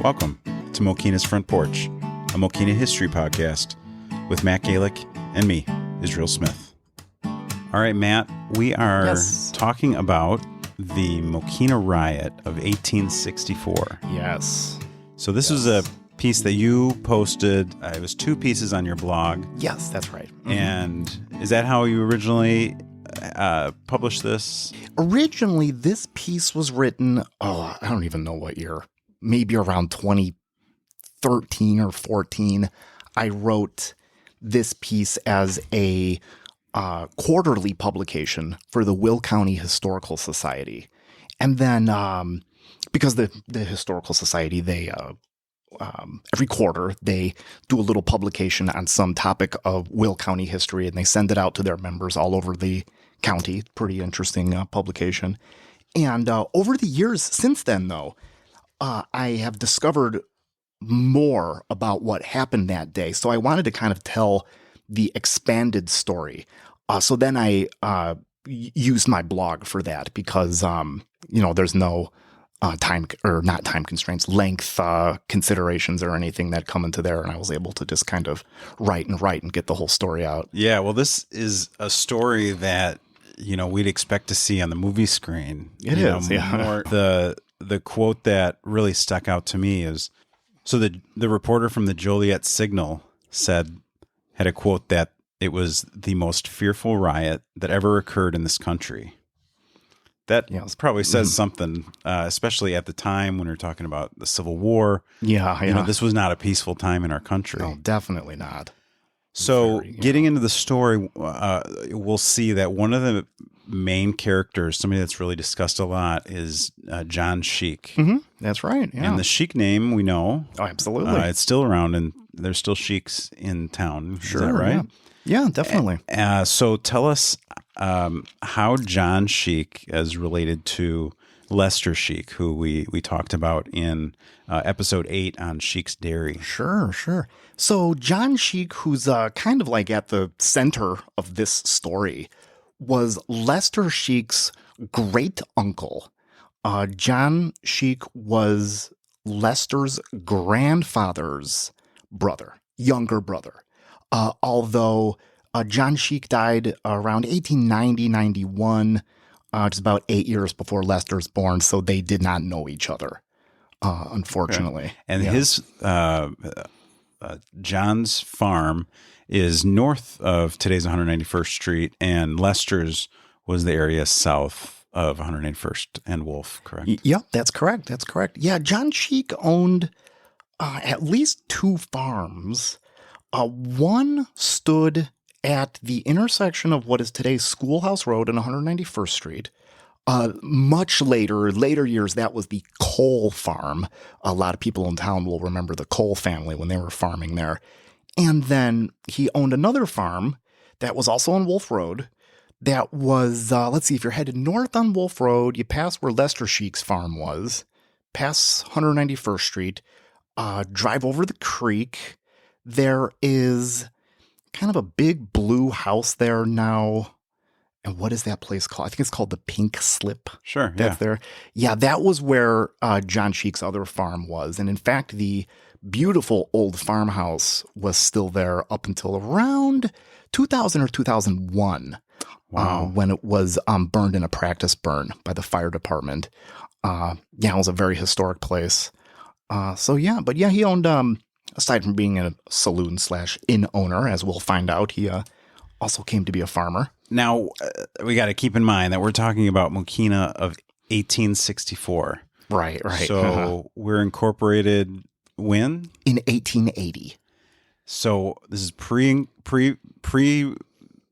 Welcome to Mokena's Front Porch, a Mokena history podcast with Matt Galick and me, Israel Smith. All right, Matt, we are talking about the Mokena Riot of 1864. Yes. So this was a piece that you posted. It was two pieces on your blog. Yes, that's right. Mm-hmm. And is that how you originally published this? Originally, this piece was written, I don't even know what year, maybe around 2013 or 14. I wrote this piece as a quarterly publication for the Will County Historical Society. And then, because the Historical Society, they every quarter, they do a little publication on some topic of Will County history, and they send it out to their members all over the county. Pretty interesting publication. And over the years since then, though, I have discovered more about what happened that day. So I wanted to kind of tell the expanded story. So then I used my blog for that because, there's no not time constraints, length considerations or anything that come into there. And I was able to just kind of write and get the whole story out. Yeah, well, this is a story that, we'd expect to see on the movie screen. It is, yeah. More, the quote that really stuck out to me is, so the reporter from the Joliet Signal had a quote that it was the most fearful riot that ever occurred in this country. That probably says something, especially at the time when we're talking about the Civil War. Yeah. This was not a peaceful time in our country. No, definitely not. So getting into the story, we'll see that one of the main characters, somebody that's really discussed a lot, is John Sheik. Mm-hmm. That's right. Yeah. And the Sheik name we know. Oh, absolutely. It's still around, and there's still Sheiks in town. Sure, is that right? Yeah, definitely. So tell us how John Sheik is related to Lester Sheik, who we talked about in episode 8 on Sheik's Dairy. Sure. So John Sheik, who's kind of like at the center of this story, was Lester Sheik's great uncle. John Sheik was Lester's grandfather's younger brother. Although John Sheik died around 1890-91, just about 8 years before Lester's born, so they did not know each other, unfortunately. Okay. And his John's farm is north of today's 191st Street, and Lester's was the area south of 191st and Wolf, correct? Yep, that's correct. Yeah, John Sheik owned at least 2 farms. One stood at the intersection of what is today's Schoolhouse Road and 191st Street. Much later years, that was the Cole farm. A lot of people in town will remember the Cole family when they were farming there. And then he owned another farm that was also on Wolf Road. That was, if you're headed north on Wolf Road, you pass where Lester Sheik's farm was, pass 191st Street, drive over the creek. There is kind of a big blue house there now. And what is that place called? I think it's called the Pink Slip. Sure, That's there. Yeah, that was where John Sheik's other farm was. And in fact, the beautiful old farmhouse was still there up until around 2000 or 2001. Wow. When it was burned in a practice burn by the fire department. It was a very historic place. He owned, aside from being a saloon/inn owner, as we'll find out, he also came to be a farmer. Now, we got to keep in mind that we're talking about Mokena of 1864. Right. So we're incorporated when? In 1880. So this is pre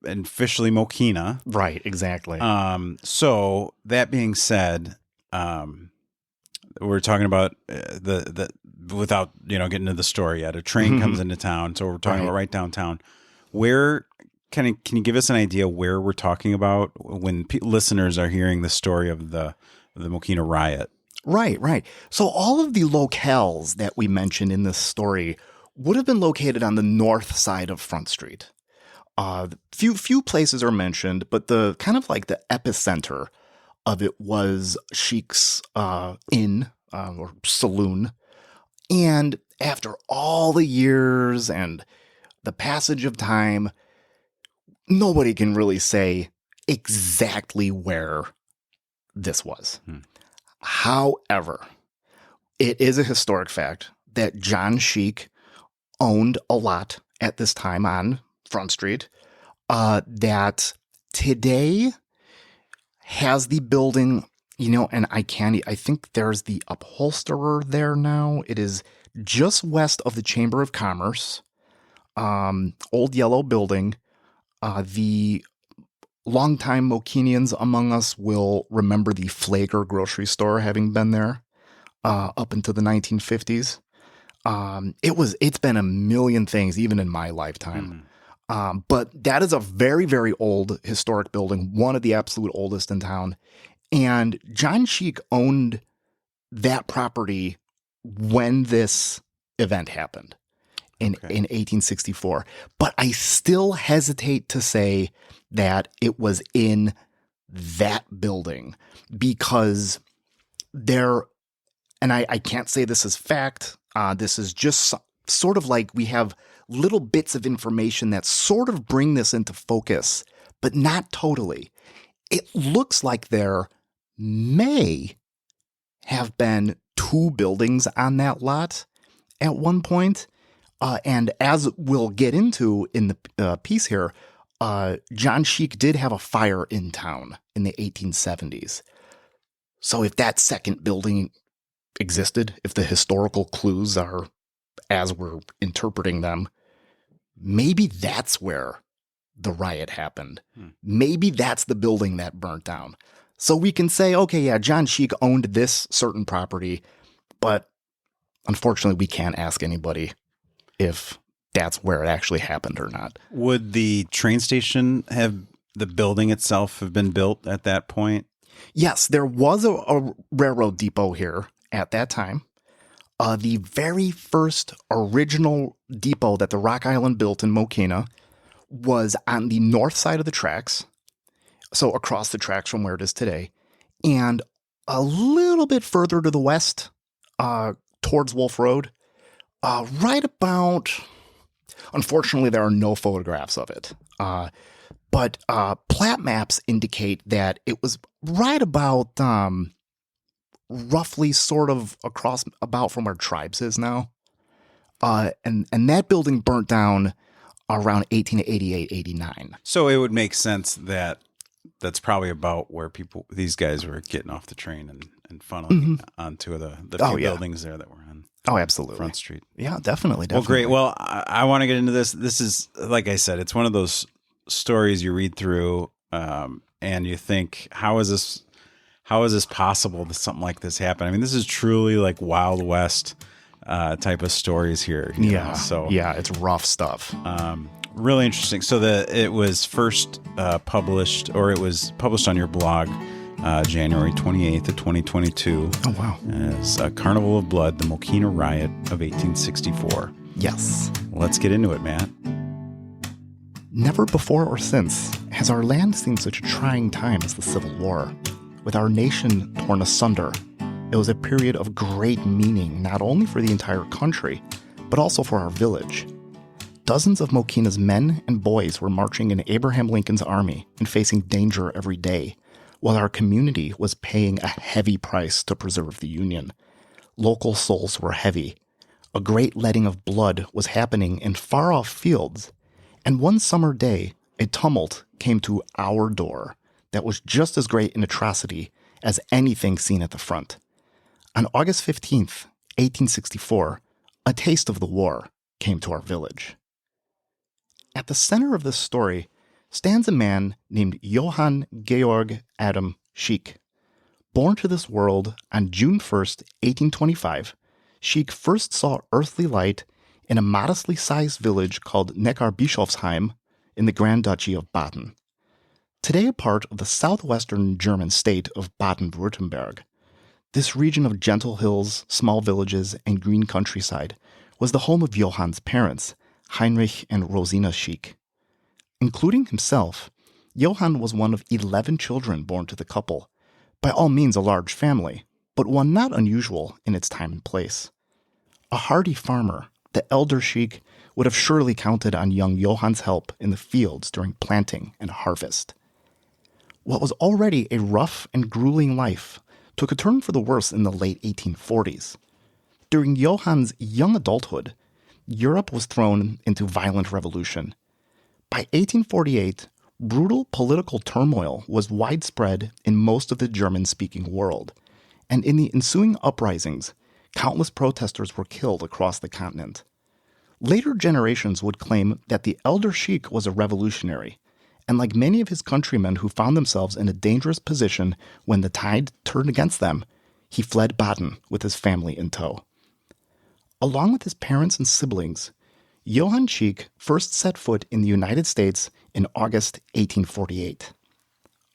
and officially Mokena. Right, exactly. So that being said, we're talking about the without getting into the story yet. A train comes into town, so we're talking about right downtown. Where can you give us an idea where we're talking about when listeners are hearing the story of the Mokena Riot? Right. So all of the locales that we mentioned in this story would have been located on the north side of Front Street. Few places are mentioned, but the kind of like the epicenter of it was Sheik's inn or saloon And after all the years and the passage of time, nobody can really say exactly where this was. However, it is a historic fact that John Sheik owned a lot at this time on Front Street that today has the building, and I think there's the upholsterer there now. It is just west of the Chamber of Commerce, old yellow building. The longtime Mokenians among us will remember the Flager grocery store having been there up into the 1950s. It's been a million things, even in my lifetime. But that is a very, very old historic building, one of the absolute oldest in town. And John Sheik owned that property when this event happened in 1864. But I still hesitate to say that it was in that building because and I can't say this is fact. This is just sort of like we have little bits of information that sort of bring this into focus, but not totally. It looks like there may have been 2 buildings on that lot at one point. And as we'll get into in the piece here, John Sheik did have a fire in town in the 1870s. So if that second building existed, if the historical clues are as we're interpreting them, maybe that's where the riot happened. Maybe that's the building that burnt down. So we can say, okay, yeah, John Sheik owned this certain property, but unfortunately we can't ask anybody if that's where it actually happened or not. Would the train station the building itself have been built at that point? Yes, there was a railroad depot here at that time. The very first original depot that the Rock Island built in Mokena was on the north side of the tracks, so across the tracks from where it is today, and a little bit further to the west, towards Wolf Road, right about, unfortunately there are no photographs of it, but plat maps indicate that it was right about roughly sort of across about from where Tribes is now. And that building burnt down around 1888, 89. So it would make sense that that's probably about where these guys were getting off the train and funneling onto the few buildings there that were on. Oh, absolutely. Front Street. Yeah, definitely. Well, great. Well, I want to get into this. This is, like I said, it's one of those stories you read through and you think, how is this possible that something like this happened? I mean, this is truly like Wild West type of stories here. Yeah. So yeah, it's rough stuff. Really interesting. So it was first published, or it was published on your blog January 28th of 2022. Oh, wow. As Carnival of Blood, the Mokena Riot of 1864. Yes. Let's get into it, Matt. Never before or since has our land seen such a trying time as the Civil War. With our nation torn asunder, it was a period of great meaning not only for the entire country, but also for our village. Dozens of Mokena's men and boys were marching in Abraham Lincoln's army and facing danger every day, while our community was paying a heavy price to preserve the Union. Local souls were heavy. A great letting of blood was happening in far-off fields, and one summer day, a tumult came to our door that was just as great in atrocity as anything seen at the front. On August 15th, 1864, a taste of the war came to our village. At the center of this story stands a man named Johann Georg Adam Sheik. Born to this world on June 1st, 1825, Sheik first saw earthly light in a modestly sized village called Neckarbischofsheim in the Grand Duchy of Baden. Today a part of the southwestern German state of Baden-Württemberg, this region of gentle hills, small villages, and green countryside was the home of Johann's parents, Heinrich and Rosina Sheik. Including himself, Johann was one of 11 children born to the couple, by all means a large family, but one not unusual in its time and place. A hardy farmer, the elder sheik would have surely counted on young Johann's help in the fields during planting and harvest. What was already a rough and grueling life took a turn for the worse in the late 1840s. During Johann's young adulthood, Europe was thrown into violent revolution. By 1848, brutal political turmoil was widespread in most of the German-speaking world, and in the ensuing uprisings, countless protesters were killed across the continent. Later generations would claim that the elder sheik was a revolutionary, and like many of his countrymen who found themselves in a dangerous position when the tide turned against them, he fled Baden with his family in tow. Along with his parents and siblings, Johann Schick first set foot in the United States in August 1848.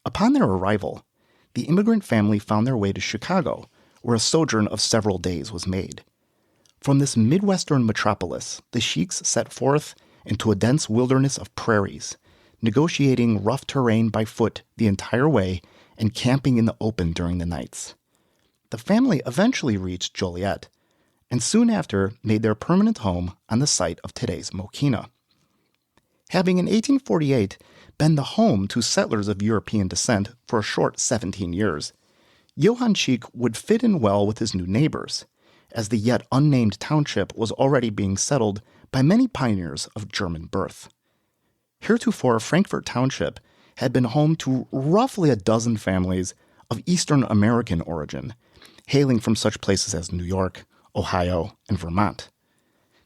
Upon their arrival, the immigrant family found their way to Chicago, where a sojourn of several days was made. From this Midwestern metropolis, the Schicks set forth into a dense wilderness of prairies, negotiating rough terrain by foot the entire way and camping in the open during the nights. The family eventually reached Joliet, and soon after made their permanent home on the site of today's Mokena. Having in 1848 been the home to settlers of European descent for a short 17 years, Johann Schick would fit in well with his new neighbors, as the yet unnamed township was already being settled by many pioneers of German birth. Heretofore, Frankfort Township had been home to roughly a dozen families of Eastern American origin, hailing from such places as New York, Ohio, and Vermont.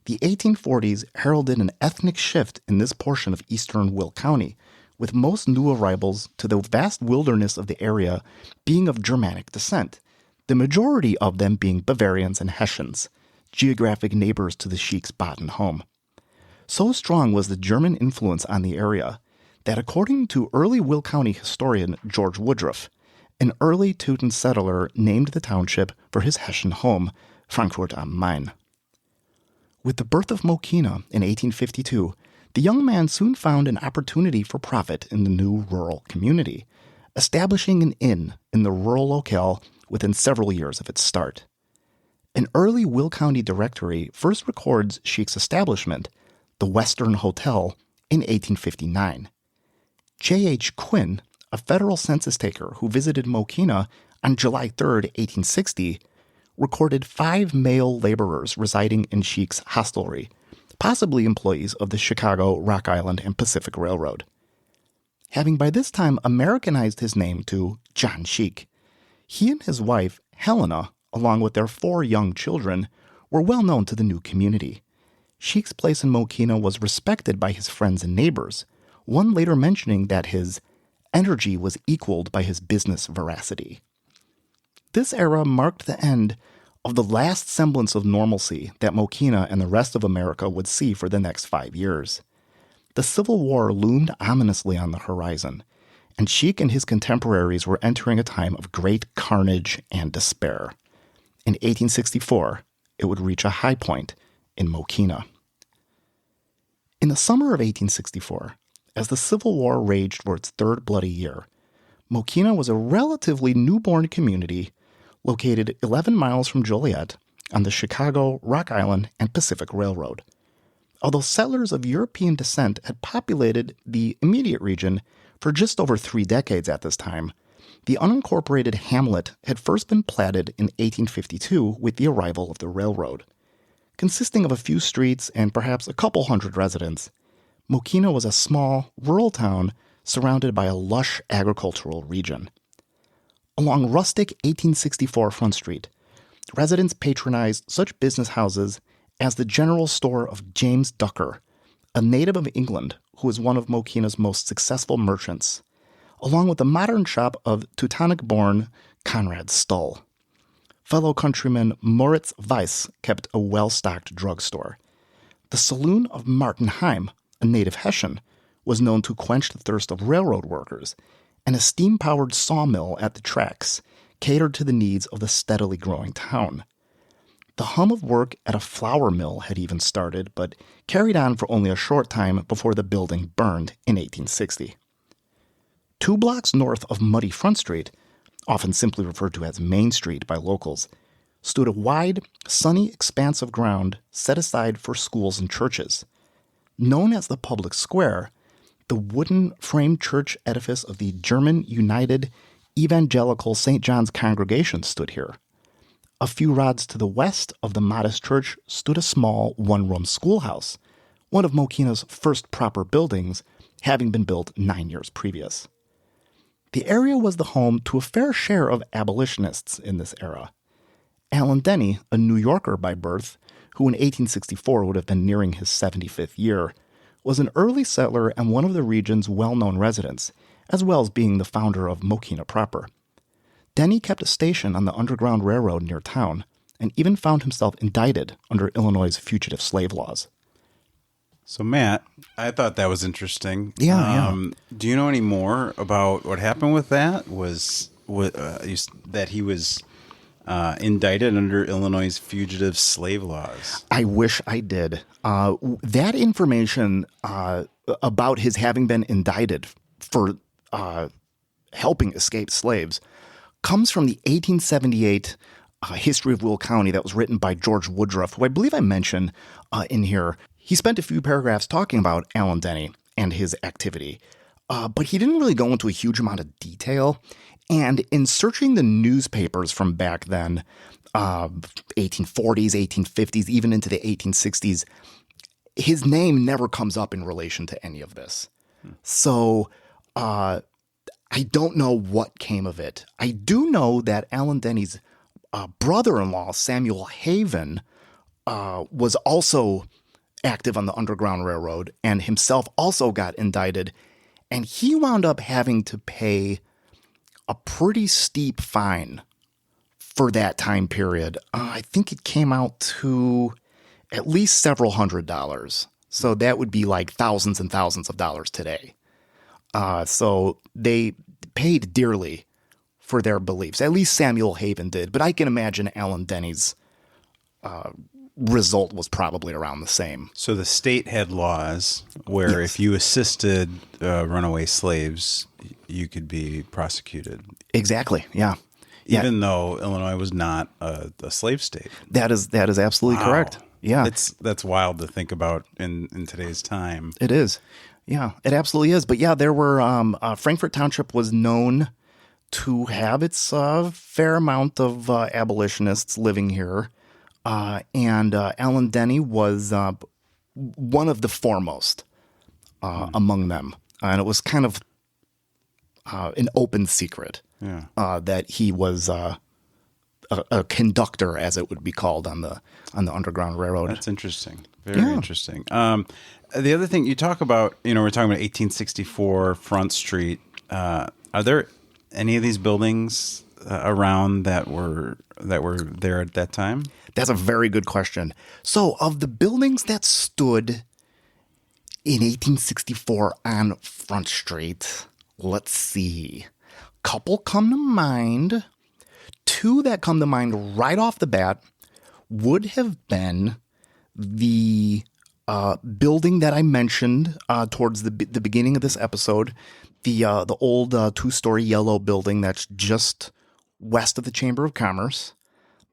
The 1840s heralded an ethnic shift in this portion of eastern Will County, with most new arrivals to the vast wilderness of the area being of Germanic descent, the majority of them being Bavarians and Hessians, geographic neighbors to the Schick's Baden home. So strong was the German influence on the area that, according to early Will County historian George Woodruff, an early Teuton settler named the township for his Hessian home, Frankfurt am Main. With the birth of Mokena in 1852, the young man soon found an opportunity for profit in the new rural community, establishing an inn in the rural locale within several years of its start. An early Will County directory first records Schick's establishment, the Western Hotel, in 1859. J.H. Quinn, a federal census taker who visited Mokena on July 3, 1860, recorded 5 male laborers residing in Schick's hostelry, possibly employees of the Chicago, Rock Island, and Pacific Railroad. Having by this time Americanized his name to John Schick, he and his wife, Helena, along with their 4 young children, were well known to the new community. Schick's place in Mokena was respected by his friends and neighbors, one later mentioning that his energy was equaled by his business veracity. This era marked the end of the last semblance of normalcy that Mokena and the rest of America would see for the next 5 years. The Civil War loomed ominously on the horizon, and Schick and his contemporaries were entering a time of great carnage and despair. In 1864, it would reach a high point in Mokena. In the summer of 1864, as the Civil War raged for its 3rd bloody year, Mokena was a relatively newborn community located 11 miles from Joliet on the Chicago, Rock Island, and Pacific Railroad. Although settlers of European descent had populated the immediate region for just over 3 decades at this time, the unincorporated hamlet had first been platted in 1852 with the arrival of the railroad. Consisting of a few streets and perhaps a couple hundred residents, Mokena was a small, rural town surrounded by a lush agricultural region. Along rustic 1864 Front Street, residents patronized such business houses as the General Store of James Ducker, a native of England who was one of Mokena's most successful merchants, along with the modern shop of Teutonic-born Conrad Stull. Fellow countryman Moritz Weiss kept a well-stocked drugstore. The saloon of Martin Heim, a native Hessian, was known to quench the thirst of railroad workers, and a steam-powered sawmill at the tracks catered to the needs of the steadily growing town. The hum of work at a flour mill had even started, but carried on for only a short time before the building burned in 1860. 2 blocks north of Muddy Front Street, often simply referred to as Main Street by locals, stood a wide, sunny expanse of ground set aside for schools and churches. Known as the public square, the wooden framed church edifice of the German United Evangelical St. John's Congregation stood here. A few rods to the west of the modest church stood a small one-room schoolhouse, one of Mokena's first proper buildings, having been built 9 years previous. The area was the home to a fair share of abolitionists in this era. Allen Denny, a New Yorker by birth, who in 1864 would have been nearing his 75th year, was an early settler and one of the region's well-known residents, as well as being the founder of Mokena proper. Denny kept a station on the Underground Railroad near town, and even found himself indicted under Illinois' fugitive slave laws. So, Matt, I thought that was interesting. Yeah. Do you know any more about what happened with that? That he was indicted under Illinois' fugitive slave laws? I wish I did. That information about his having been indicted for helping escape slaves comes from the 1878 History of Will County that was written by George Woodruff, who I believe I mentioned in here. He spent a few paragraphs talking about Allen Denny and his activity, but he didn't really go into a huge amount of detail. And in searching the newspapers from back then, 1840s, 1850s, even into the 1860s, his name never comes up in relation to any of this. So I don't know what came of it. I do know that Allen Denny's brother-in-law, Samuel Haven, was also active on the Underground Railroad and himself also got indicted. And he wound up having to pay a pretty steep fine for that time period. I think it came out to at least several $100s. So that would be like thousands and thousands of dollars today. So they paid dearly for their beliefs. At least Samuel Haven did. But I can imagine Allen Denny's result was probably around the same. So the state had laws where if you assisted runaway slaves, you could be prosecuted. Exactly. Yeah. Even though Illinois was not a slave state. That is absolutely correct. Yeah. That's wild to think about in today's time. It is. Yeah, it absolutely is. But yeah, there were Frankfort Township was known to have its fair amount of abolitionists living here. And Allen Denny was one of the foremost among them. And it was kind of an open secret that he was a conductor, as it would be called, on the Underground Railroad. That's interesting. Very interesting. The other thing you talk about, we're talking about 1864 Front Street. Are there any of these buildings around that were there at that time? That's a very good question. So, of the buildings that stood in 1864 on Front Street, let's see. Couple come to mind. Two that come to mind right off the bat would have been the building that I mentioned towards the beginning of this episode, the old two-story yellow building that's just west of the Chamber of Commerce.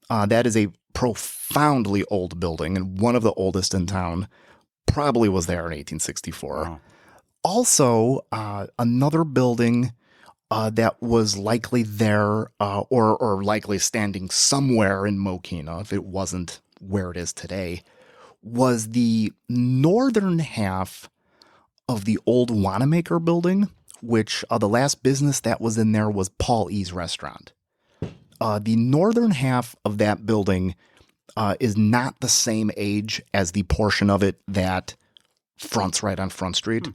That is a profoundly old building and one of the oldest in town. Probably was there in 1864. Wow. Also, another building that was likely there or likely standing somewhere in Mokena, if it wasn't where it is today, was the northern half of the old Wanamaker building, which the last business that was in there was Paul E.'s Restaurant. The northern half of that building is not the same age as the portion of it that fronts right on Front Street.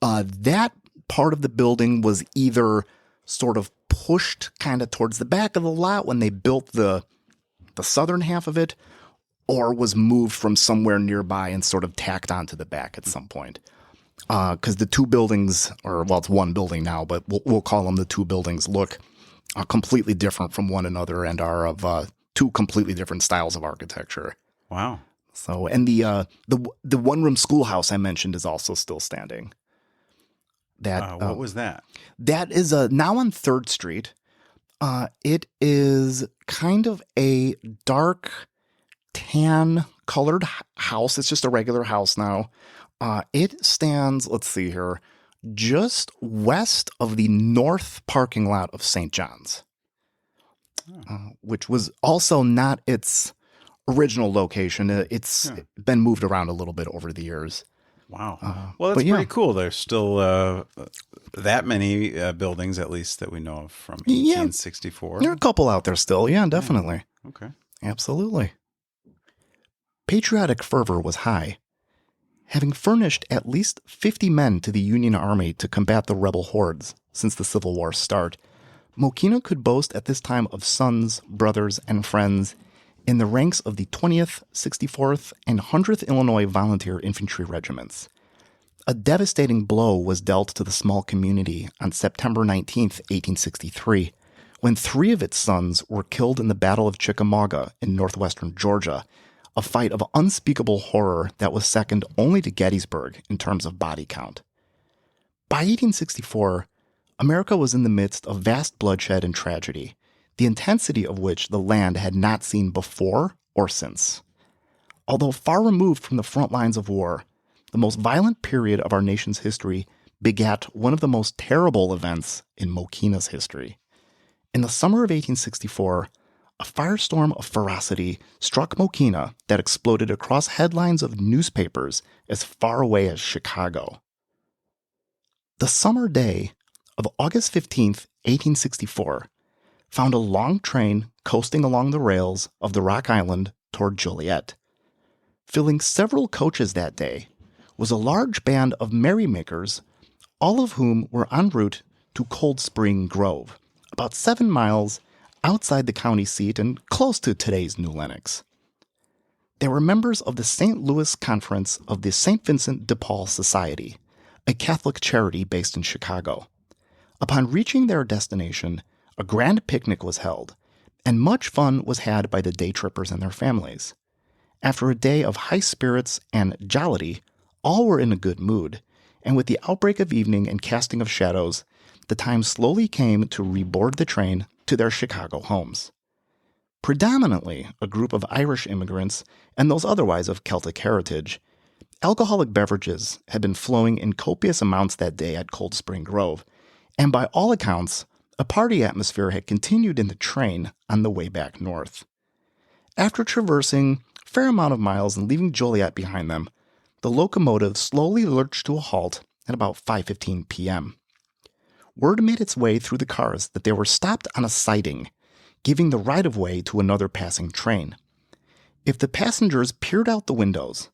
That part of the building was either sort of pushed kind of towards the back of the lot when they built the southern half of it, or was moved from somewhere nearby and sort of tacked onto the back at some point. Because the two buildings, it's one building now, but we'll call them the two buildings, look completely different from one another and are of two completely different styles of architecture. Wow. So, and the one-room schoolhouse I mentioned is also still standing. What was that? That is now on 3rd Street. It is kind of a dark tan colored house. It's just a regular house now. It stands, let's see here, just west of the north parking lot of St. John's, which was also not its original location. It's been moved around a little bit over the years. Wow. Well, that's pretty cool. There's still that many buildings, at least, that we know of from 1864. There are a couple out there still. Yeah, definitely. Okay. Absolutely. Patriotic fervor was high. Having furnished at least 50 men to the Union Army to combat the rebel hordes since the Civil War's start, Mokena could boast at this time of sons, brothers, and friends in the ranks of the 20th, 64th, and 100th Illinois Volunteer Infantry Regiments. A devastating blow was dealt to the small community on September 19, 1863, when 3 of its sons were killed in the Battle of Chickamauga in northwestern Georgia, a fight of unspeakable horror that was second only to Gettysburg in terms of body count. By 1864, America was in the midst of vast bloodshed and tragedy, the intensity of which the land had not seen before or since. Although far removed from the front lines of war, the most violent period of our nation's history begat one of the most terrible events in Mokena's history. In the summer of 1864, a firestorm of ferocity struck Mokena that exploded across headlines of newspapers as far away as Chicago. The summer day of August 15th, 1864, found a long train coasting along the rails of the Rock Island toward Joliet. Filling several coaches that day was a large band of merrymakers, all of whom were en route to Cold Spring Grove, about 7 miles outside the county seat and close to today's New Lenox. They were members of the St. Louis Conference of the St. Vincent de Paul Society, a Catholic charity based in Chicago. Upon reaching their destination, a grand picnic was held, and much fun was had by the day trippers and their families. After a day of high spirits and jollity, all were in a good mood, and with the outbreak of evening and casting of shadows, the time slowly came to reboard the train to their Chicago homes. Predominantly a group of Irish immigrants and those otherwise of Celtic heritage, alcoholic beverages had been flowing in copious amounts that day at Cold Spring Grove, and by all accounts, a party atmosphere had continued in the train on the way back north. After traversing a fair amount of miles and leaving Joliet behind them, the locomotive slowly lurched to a halt at about 5:15 p.m. Word made its way through the cars that they were stopped on a siding, giving the right-of-way to another passing train. If the passengers peered out the windows,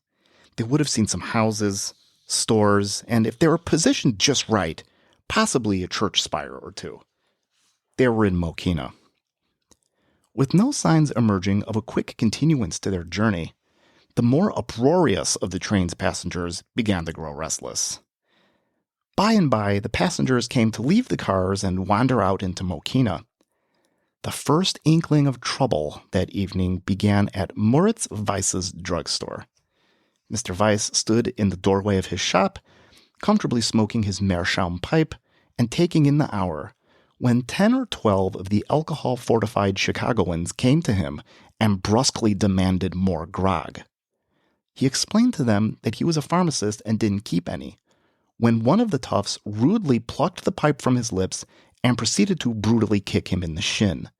they would have seen some houses, stores, and if they were positioned just right, possibly a church spire or two. They were in Mokena. With no signs emerging of a quick continuance to their journey, the more uproarious of the train's passengers began to grow restless. By and by, the passengers came to leave the cars and wander out into Mokena. The first inkling of trouble that evening began at Moritz Weiss's drugstore. Mr. Weiss stood in the doorway of his shop, comfortably smoking his meerschaum pipe and taking in the hour, when 10 or 12 of the alcohol-fortified Chicagoans came to him and brusquely demanded more grog. He explained to them that he was a pharmacist and didn't keep any, when one of the toughs rudely plucked the pipe from his lips and proceeded to brutally kick him in the shin.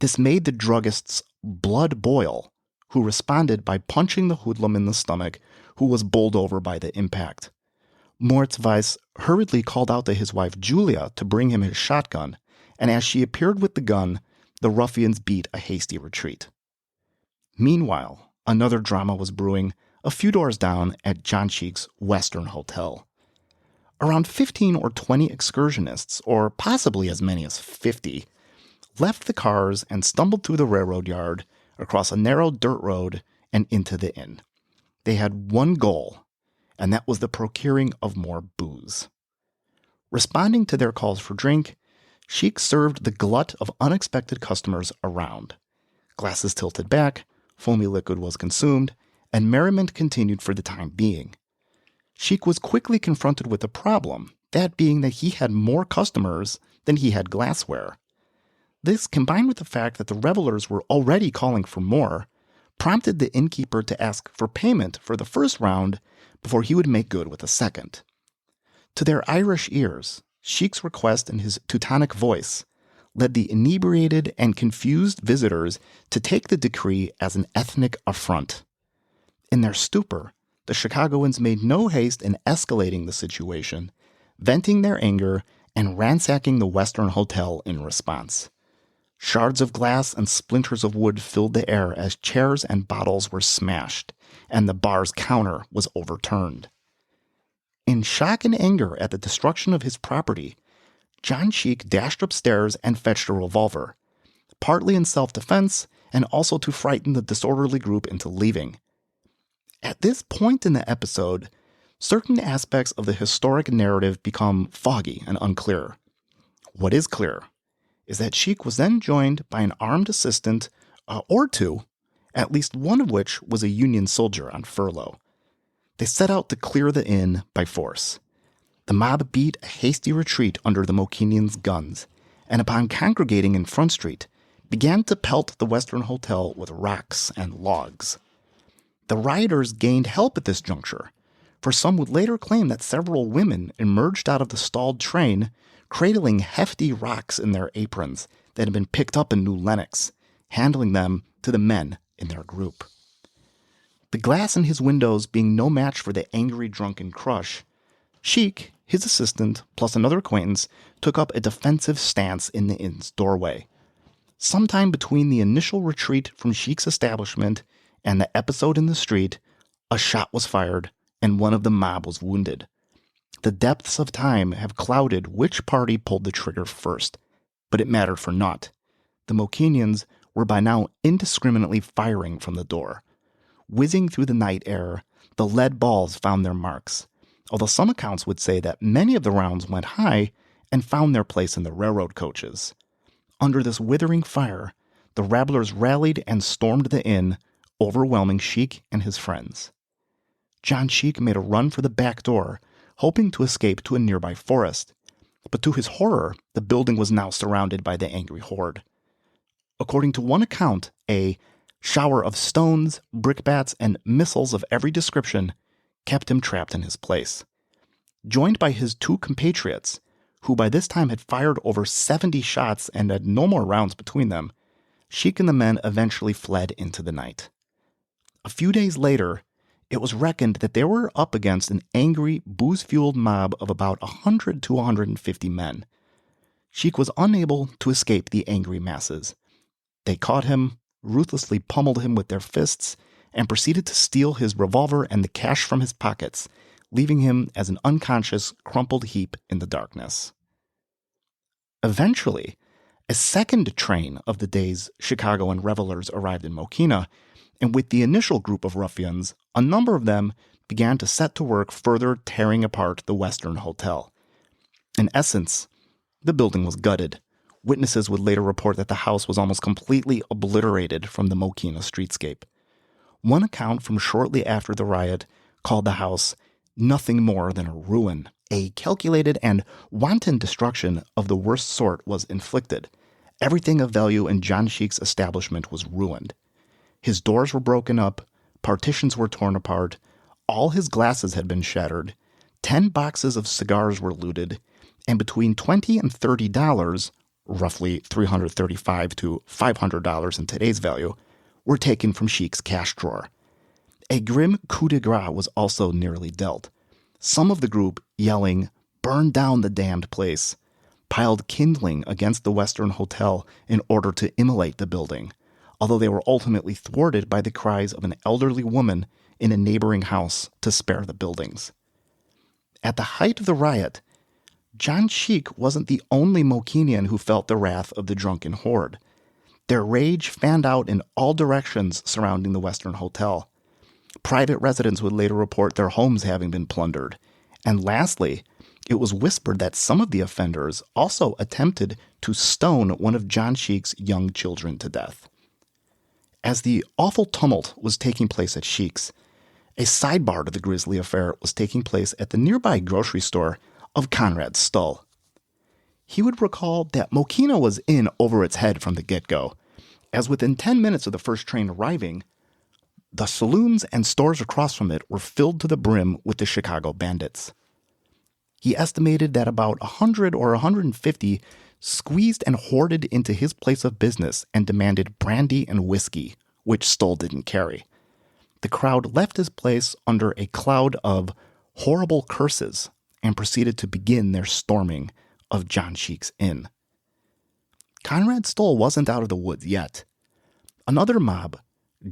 This made the druggist's blood boil, who responded by punching the hoodlum in the stomach, who was bowled over by the impact. Moritz Weiss hurriedly called out to his wife Julia to bring him his shotgun, and as she appeared with the gun, the ruffians beat a hasty retreat. Meanwhile, another drama was brewing a few doors down at John Cheek's Western Hotel. Around 15 or 20 excursionists, or possibly as many as 50, left the cars and stumbled through the railroad yard, across a narrow dirt road, and into the inn. They had one goal, and that was the procuring of more booze. Responding to their calls for drink, Sheik served the glut of unexpected customers around. Glasses tilted back, foamy liquid was consumed, and merriment continued for the time being. Sheik was quickly confronted with a problem, that being that he had more customers than he had glassware. This, combined with the fact that the revelers were already calling for more, prompted the innkeeper to ask for payment for the first round before he would make good with the second. To their Irish ears, Sheik's request in his Teutonic voice led the inebriated and confused visitors to take the decree as an ethnic affront. In their stupor, the Chicagoans made no haste in escalating the situation, venting their anger and ransacking the Western Hotel in response. Shards of glass and splinters of wood filled the air as chairs and bottles were smashed, and the bar's counter was overturned. In shock and anger at the destruction of his property, John Sheik dashed upstairs and fetched a revolver, partly in self-defense and also to frighten the disorderly group into leaving. At this point in the episode, certain aspects of the historic narrative become foggy and unclear. What is clear is that Sheik was then joined by an armed assistant or two, at least one of which was a Union soldier on furlough. They set out to clear the inn by force. The mob beat a hasty retreat under the Mokenians' guns, and upon congregating in Front Street, began to pelt the Western Hotel with rocks and logs. The rioters gained help at this juncture, for some would later claim that several women emerged out of the stalled train, cradling hefty rocks in their aprons that had been picked up in New Lenox, handling them to the men in their group. The glass in his windows being no match for the angry drunken crush, Sheik, his assistant, plus another acquaintance, took up a defensive stance in the inn's doorway. Sometime between the initial retreat from Sheik's establishment and the episode in the street, a shot was fired and one of the mob was wounded. The depths of time have clouded which party pulled the trigger first, but it mattered for naught. The Mokenians were by now indiscriminately firing from the door. Whizzing through the night air, the lead balls found their marks, although some accounts would say that many of the rounds went high and found their place in the railroad coaches. Under this withering fire, the rabblers rallied and stormed the inn, overwhelming Sheik and his friends. John Sheik made a run for the back door, hoping to escape to a nearby forest, but to his horror, the building was now surrounded by the angry horde. According to one account, a shower of stones, brickbats, and missiles of every description kept him trapped in his place. Joined by his two compatriots, who by this time had fired over 70 shots and had no more rounds between them, Sheik and the men eventually fled into the night. A few days later, it was reckoned that they were up against an angry, booze-fueled mob of about 100 to 150 men. Sheik was unable to escape the angry masses. They caught him, ruthlessly pummeled him with their fists, and proceeded to steal his revolver and the cash from his pockets, leaving him as an unconscious, crumpled heap in the darkness. Eventually, a second train of the day's Chicagoan revelers arrived in Mokena, and with the initial group of ruffians, a number of them began to set to work further tearing apart the Western Hotel. In essence, the building was gutted. Witnesses would later report that the house was almost completely obliterated from the Mokena streetscape. One account from shortly after the riot called the house nothing more than a ruin. A calculated and wanton destruction of the worst sort was inflicted. Everything of value in John Sheik's establishment was ruined. His doors were broken up, partitions were torn apart, all his glasses had been shattered, 10 boxes of cigars were looted, and between $20 and $30, roughly $335 to $500 in today's value, were taken from Sheik's cash drawer. A grim coup de grace was also nearly dealt. Some of the group, yelling, "Burn down the damned place," piled kindling against the Western Hotel in order to immolate the building, although they were ultimately thwarted by the cries of an elderly woman in a neighboring house to spare the buildings. At the height of the riot, John Sheik wasn't the only Mokenian who felt the wrath of the drunken horde. Their rage fanned out in all directions surrounding the Western Hotel. Private residents would later report their homes having been plundered. And lastly, it was whispered that some of the offenders also attempted to stone one of John Sheik's young children to death. As the awful tumult was taking place at Sheik's, a sidebar to the grisly affair was taking place at the nearby grocery store of Conrad Stull. he would recall that Mokena was in over its head from the get-go, as within 10 minutes of the first train arriving, the saloons and stores across from it were filled to the brim with the Chicago bandits. He estimated that about 100 or 150 squeezed and hoarded into his place of business and demanded brandy and whiskey, which Stoll didn't carry. The crowd left his place under a cloud of horrible curses and proceeded to begin their storming of John Sheik's Inn. Conrad Stoll wasn't out of the woods yet. Another mob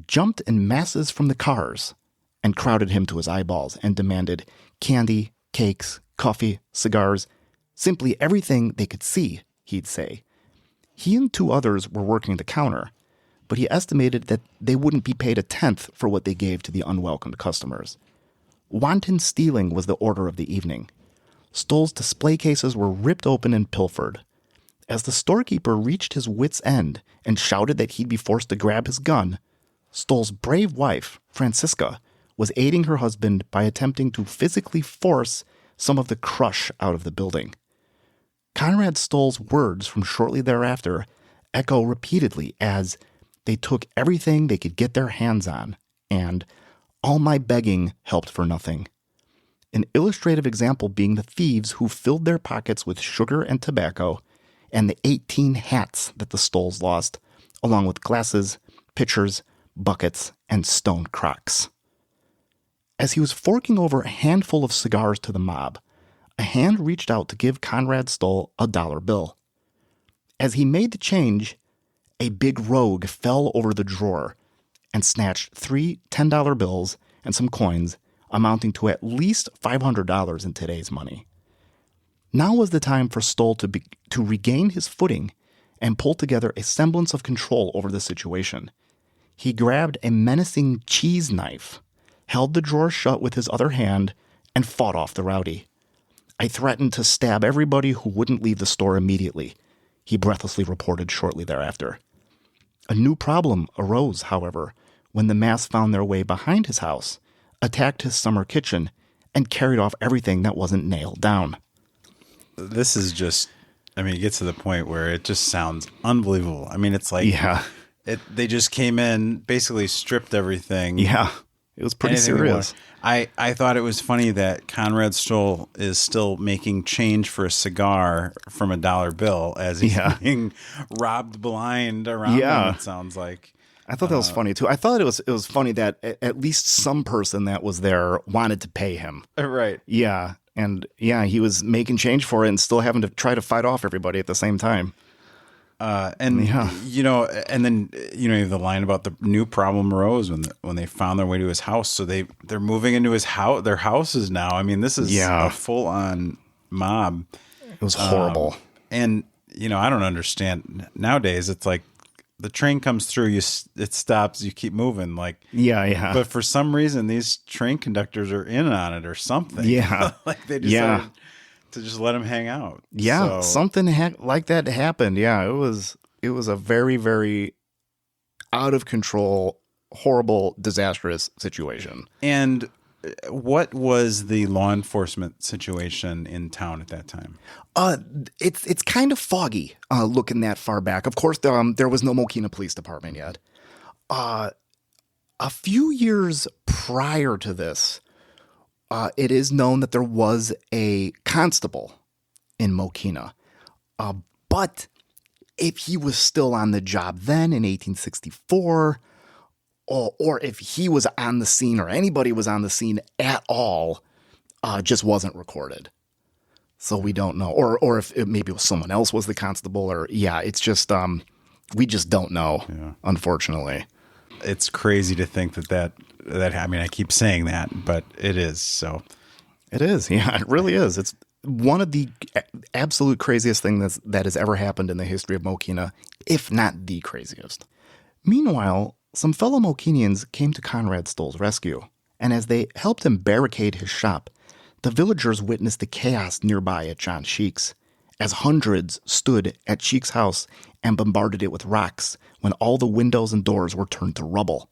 jumped in masses from the cars and crowded him to his eyeballs and demanded candy, cakes, coffee, cigars, simply everything they could see, he'd say. He and 2 others were working the counter, but he estimated that they wouldn't be paid a tenth for what they gave to the unwelcomed customers. Wanton stealing was the order of the evening. Stoll's display cases were ripped open and pilfered. As the storekeeper reached his wit's end and shouted that he'd be forced to grab his gun, Stoll's brave wife, Francisca, was aiding her husband by attempting to physically force some of the crush out of the building. Conrad Stoll's words from shortly thereafter echo repeatedly as they took everything they could get their hands on, and all my begging helped for nothing. An illustrative example being the thieves who filled their pockets with sugar and tobacco, and the 18 hats that the Stolls lost, along with glasses, pitchers, buckets, and stone crocks. As he was forking over a handful of cigars to the mob, a hand reached out to give Conrad Stoll a dollar bill. As he made the change, a big rogue fell over the drawer and snatched 3 $10 bills and some coins amounting to at least $500 in today's money. Now was the time for Stoll to regain his footing and pull together a semblance of control over the situation. He grabbed a menacing cheese knife, held the drawer shut with his other hand, and fought off the rowdy. I threatened to stab everybody who wouldn't leave the store immediately, he breathlessly reported shortly thereafter. A new problem arose, however, when the mass found their way behind his house, attacked his summer kitchen, and carried off everything that wasn't nailed down. This is just, it gets to the point where it just sounds unbelievable. It's like, they just came in, basically stripped everything. Yeah, it was pretty serious. I thought it was funny that Conrad Stoll is still making change for a cigar from a dollar bill as he's being robbed blind around him, it sounds like. I thought that was funny, too. I thought it was funny that at least some person that was there wanted to pay him. Right. Yeah. And he was making change for it and still having to try to fight off everybody at the same time. And then you have the line about the new problem arose when they found their way to his house. So they're moving into his house, their houses now. This is a full on mob. It was horrible. And I don't understand nowadays. It's like the train comes through, it stops, you keep moving. But for some reason, these train conductors are in on it or something. Yeah, they decided to just let him hang out. Yeah, something like that happened. Yeah, it was a very, very out of control, horrible, disastrous situation. And what was the law enforcement situation in town at that time? It's kind of foggy looking that far back. Of course, there was no Mokena Police Department yet. A few years prior to this, it is known that there was a constable in Mokena. But if he was still on the job then in 1864, or if he was on the scene or anybody was on the scene at all, just wasn't recorded. So we don't know. Or if maybe it was someone else was the constable, or it's just, we just don't know, unfortunately. It's crazy to think that I keep saying that, but it is. So it is. Yeah, it really is. It's one of the absolute craziest things that has ever happened in the history of Mokena, if not the craziest. Meanwhile, some fellow Mokenians came to Conrad Stoll's rescue, and as they helped him barricade his shop, the villagers witnessed the chaos nearby at John Sheik's, as hundreds stood at Sheik's house and bombarded it with rocks when all the windows and doors were turned to rubble.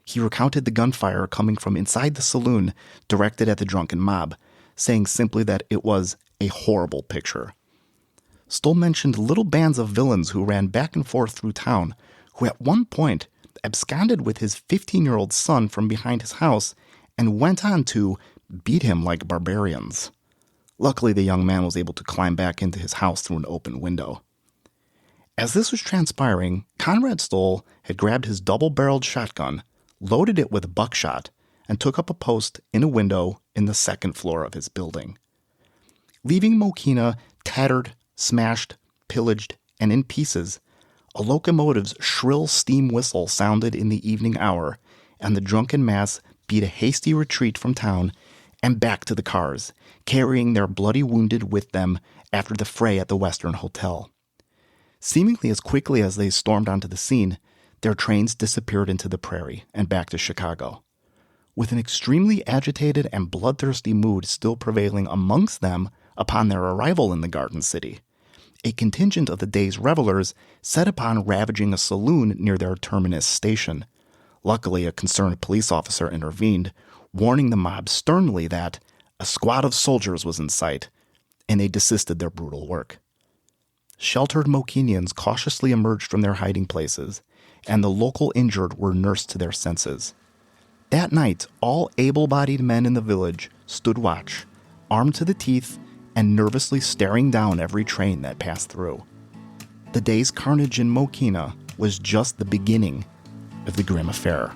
He recounted the gunfire coming from inside the saloon directed at the drunken mob, saying simply that it was a horrible picture. Stoll mentioned little bands of villains who ran back and forth through town, who at one point absconded with his 15-year-old son from behind his house and went on to beat him like barbarians. Luckily, the young man was able to climb back into his house through an open window. As this was transpiring, Conrad Stoll had grabbed his double-barreled shotgun, loaded it with buckshot, and took up a post in a window in the second floor of his building. Leaving Mokena tattered, smashed, pillaged, and in pieces, a locomotive's shrill steam whistle sounded in the evening hour, and the drunken mass beat a hasty retreat from town and back to the cars, carrying their bloody wounded with them after the fray at the Western Hotel. Seemingly as quickly as they stormed onto the scene, their trains disappeared into the prairie and back to Chicago. With an extremely agitated and bloodthirsty mood still prevailing amongst them upon their arrival in the Garden City, a contingent of the day's revelers set upon ravaging a saloon near their terminus station. Luckily, a concerned police officer intervened, warning the mob sternly that a squad of soldiers was in sight, and they desisted their brutal work. Sheltered Mokenians cautiously emerged from their hiding places, and the local injured were nursed to their senses. That night, all able-bodied men in the village stood watch, armed to the teeth and nervously staring down every train that passed through. The day's carnage in Mokena was just the beginning of the grim affair.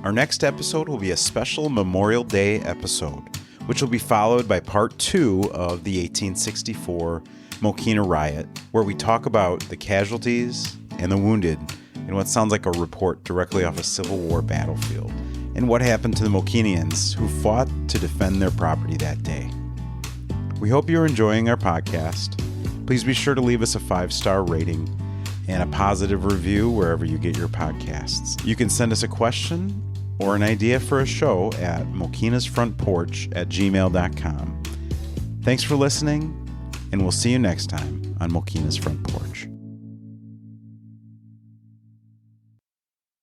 Our next episode will be a special Memorial Day episode, which will be followed by part 2 of the 1864 Mokena Riot, where we talk about the casualties and the wounded in what sounds like a report directly off a Civil War battlefield, and what happened to the Mokenians who fought to defend their property that day. We hope you're enjoying our podcast. Please be sure to leave us a 5-star rating and a positive review wherever you get your podcasts. You can send us a question or an idea for a show at mokenasfrontporch@gmail.com. Thanks for listening, and we'll see you next time on Mokena's Front Porch.